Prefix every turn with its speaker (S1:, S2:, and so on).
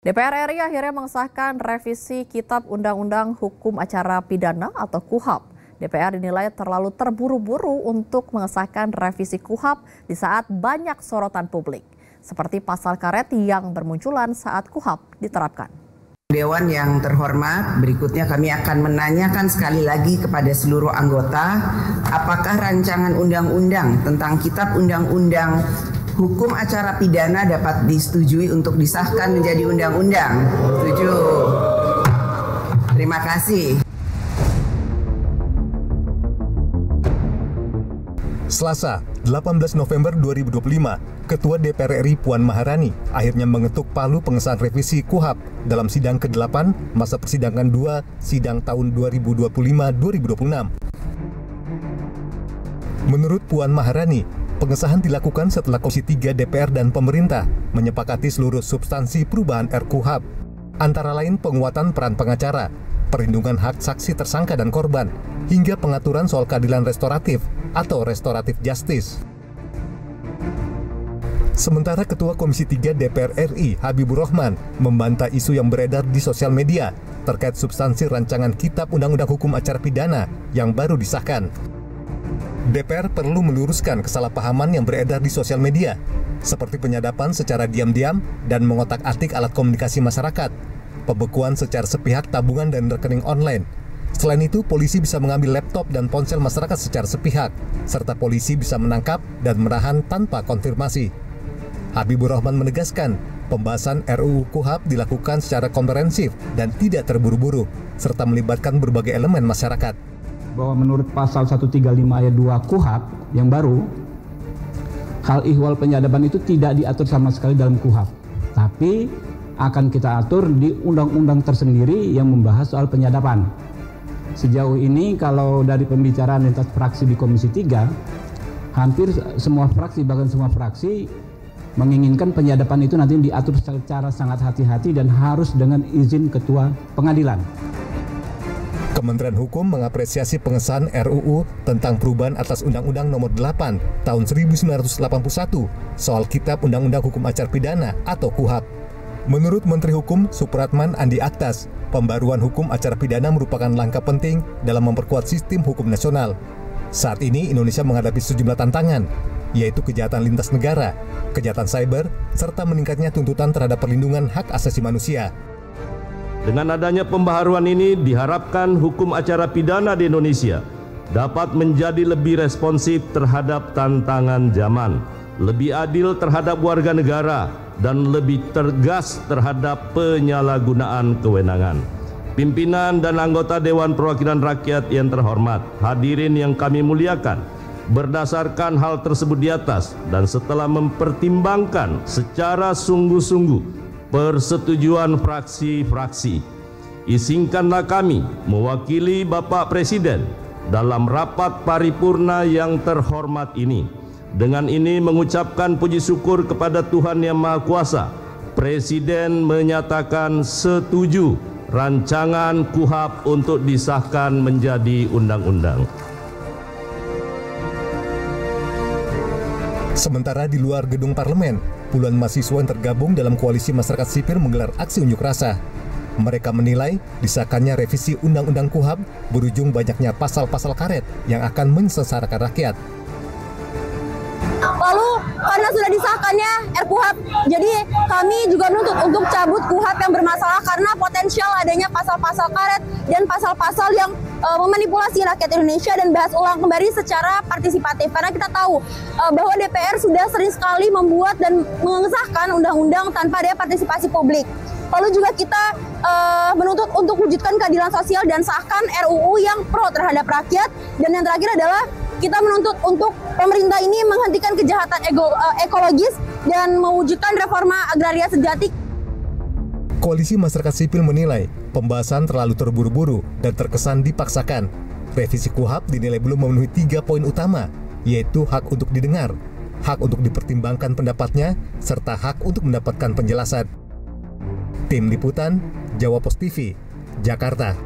S1: DPR RI akhirnya mengesahkan revisi Kitab Undang-Undang Hukum Acara Pidana atau KUHAP. DPR dinilai terlalu terburu-buru untuk mengesahkan revisi KUHAP di saat banyak sorotan publik, seperti pasal karet yang bermunculan saat KUHAP diterapkan.
S2: Dewan yang terhormat, berikutnya kami akan menanyakan sekali lagi kepada seluruh anggota, apakah rancangan undang-undang tentang Kitab Undang-Undang Hukum Acara Pidana dapat disetujui untuk disahkan menjadi undang-undang? Setuju. Terima kasih.
S3: Selasa, 18 November 2025, Ketua DPR RI Puan Maharani akhirnya mengetuk palu pengesahan revisi KUHAP dalam sidang ke-8 masa persidangan 2 sidang tahun 2025-2026. Menurut Puan Maharani, pengesahan dilakukan setelah Komisi 3 DPR dan pemerintah menyepakati seluruh substansi perubahan RKUHP, antara lain penguatan peran pengacara, perlindungan hak saksi tersangka dan korban, hingga pengaturan soal keadilan restoratif atau restoratif justice. Sementara Ketua Komisi 3 DPR RI Habibur Rahman membantah isu yang beredar di sosial media terkait substansi rancangan Kitab Undang-Undang Hukum Acara Pidana yang baru disahkan. DPR perlu meluruskan kesalahpahaman yang beredar di sosial media, seperti penyadapan secara diam-diam dan mengotak-atik alat komunikasi masyarakat, pembekuan secara sepihak tabungan dan rekening online. Selain itu, polisi bisa mengambil laptop dan ponsel masyarakat secara sepihak, serta polisi bisa menangkap dan menahan tanpa konfirmasi. Habibur Rahman menegaskan, pembahasan RUU KUHAP dilakukan secara komprehensif dan tidak terburu-buru, serta melibatkan berbagai elemen masyarakat.
S4: Bahwa menurut pasal 135 ayat 2 KUHAP yang baru, hal ihwal penyadapan itu tidak diatur sama sekali dalam KUHAP, tapi akan kita atur di undang-undang tersendiri yang membahas soal penyadapan. Sejauh ini kalau dari pembicaraan lintas fraksi di Komisi 3, hampir semua fraksi, bahkan semua fraksi menginginkan penyadapan itu nanti diatur secara sangat hati-hati dan harus dengan izin Ketua Pengadilan.
S3: Kementerian Hukum mengapresiasi pengesahan RUU tentang perubahan atas Undang-Undang Nomor 8 Tahun 1981 soal Kitab Undang-Undang Hukum Acara Pidana atau KUHAP. Menurut Menteri Hukum Supratman Andi Aktas, pembaruan hukum acara pidana merupakan langkah penting dalam memperkuat sistem hukum nasional. Saat ini Indonesia menghadapi sejumlah tantangan, yaitu kejahatan lintas negara, kejahatan cyber, serta meningkatnya tuntutan terhadap perlindungan hak asasi manusia.
S5: Dengan adanya pembaharuan ini diharapkan hukum acara pidana di Indonesia dapat menjadi lebih responsif terhadap tantangan zaman, lebih adil terhadap warga negara, dan lebih tegas terhadap penyalahgunaan kewenangan. Pimpinan dan anggota Dewan Perwakilan Rakyat yang terhormat, hadirin yang kami muliakan, berdasarkan hal tersebut di atas dan setelah mempertimbangkan secara sungguh-sungguh persetujuan fraksi-fraksi, izinkanlah kami mewakili Bapak Presiden dalam rapat paripurna yang terhormat ini. Dengan ini mengucapkan puji syukur kepada Tuhan Yang Maha Kuasa, Presiden menyatakan setuju rancangan KUHAP untuk disahkan menjadi undang-undang.
S3: Sementara di luar gedung parlemen, puluhan mahasiswa yang tergabung dalam koalisi masyarakat sipil menggelar aksi unjuk rasa. Mereka menilai disahkannya revisi Undang-Undang KUHAP berujung banyaknya pasal-pasal karet yang akan menyengsarakan rakyat.
S6: Lalu karena sudah disahkannya RKUHP, jadi kami juga menuntut untuk cabut KUHAP yang bermasalah karena potensial adanya pasal-pasal karet dan pasal-pasal yang memanipulasi rakyat Indonesia dan bahas ulang kembali secara partisipatif. Karena kita tahu bahwa DPR sudah sering sekali membuat dan mengesahkan undang-undang tanpa ada partisipasi publik. Lalu juga kita menuntut untuk wujudkan keadilan sosial dan sahkan RUU yang pro terhadap rakyat. Dan yang terakhir adalah kita menuntut untuk pemerintah ini menghentikan kejahatan ekologis dan mewujudkan reforma agraria sejati.
S3: Koalisi masyarakat sipil menilai pembahasan terlalu terburu-buru dan terkesan dipaksakan. Revisi KUHAP dinilai belum memenuhi 3 poin utama, yaitu hak untuk didengar, hak untuk dipertimbangkan pendapatnya, serta hak untuk mendapatkan penjelasan. Tim Liputan, Jawa Post TV, Jakarta.